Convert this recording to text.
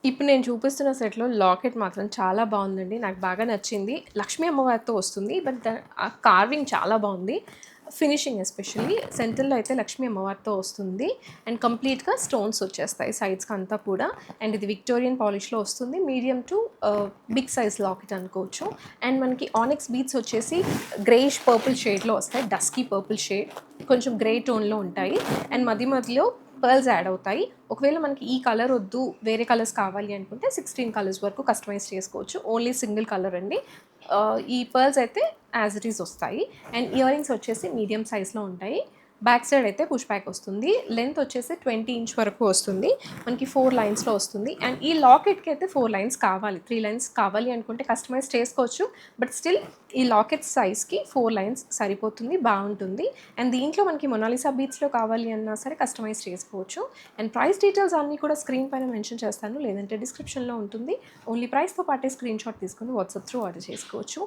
ఇప్పుడు నేను చూపిస్తున్న సెట్‌లో లాకెట్ మాత్రం చాలా బావుందండి. నాకు బాగా నచ్చింది. లక్ష్మీ అమ్మవారితో వస్తుంది. బట్ ఆ కార్వింగ్ చాలా బావుంది. ఫినిషింగ్ ఎస్పెషల్లీ సెంటర్‌లో అయితే లక్ష్మీ అమ్మవారితో వస్తుంది. అండ్ కంప్లీట్‌గా స్టోన్స్ వచ్చేస్తాయి సైడ్స్‌కి అంతా కూడా. అండ్ ఇది విక్టోరియన్ పాలిష్‌లో వస్తుంది. Medium to big size locket అనుకోవచ్చు. అండ్ మనకి ఆనిక్స్ బీడ్స్ వచ్చేసి గ్రేయిష్ పర్పుల్ షేడ్‌లో వస్తాయి. Dusky purple shade. కొంచెం గ్రే టోన్‌లో ఉంటాయి. అండ్ మధ్యలో పర్ల్స్ యాడ్ అవుతాయి. ఒకవేళ మనకి ఈ కలర్ వద్దు, వేరే కలర్స్ కావాలి అనుకుంటే 16 కలర్స్ వరకు కస్టమైజ్ చేసుకోవచ్చు. ఓన్లీ సింగిల్ కలర్ అండి. ఈ పర్ల్స్ అయితే యాజ్ ఇట్ ఈజ్ వస్తాయి. అండ్ ఇయర్ రింగ్స్ వచ్చేసి మీడియం సైజ్‌లో ఉంటాయి. బ్యాక్ సైడ్ అయితే పుష్ బ్యాక్ వస్తుంది. లెంత్ వచ్చేసి 20 ఇంచ్ వరకు వస్తుంది. మనకి 4 లైన్స్‌లో వస్తుంది. అండ్ ఈ లాకెట్‌కి అయితే 4 లైన్స్ కావాలి. 3 లైన్స్ కావాలి అనుకుంటే కస్టమైజ్ చేసుకోవచ్చు. బట్ స్టిల్ ఈ లాకెట్ సైజ్‌కి 4 లైన్స్ సరిపోతుంది. బావుంటుంది. అండ్ దీంట్లో మనకి మొనాలిసా బీడ్స్‌లో కావాలి అన్నా సరే కస్టమైజ్ చేసుకోవచ్చు. అండ్ ప్రైస్ డీటెయిల్స్ అన్నీ కూడా స్క్రీన్ పైన మెన్షన్ చేస్తాను. లేదంటే డిస్క్రిప్షన్‌లో ఉంటుంది. ఓన్లీ ప్రైస్‌తో పాటే స్క్రీన్‌షాట్ తీసుకొని వాట్సాప్ త్రూ ఆర్డర్ చేసుకోవచ్చు.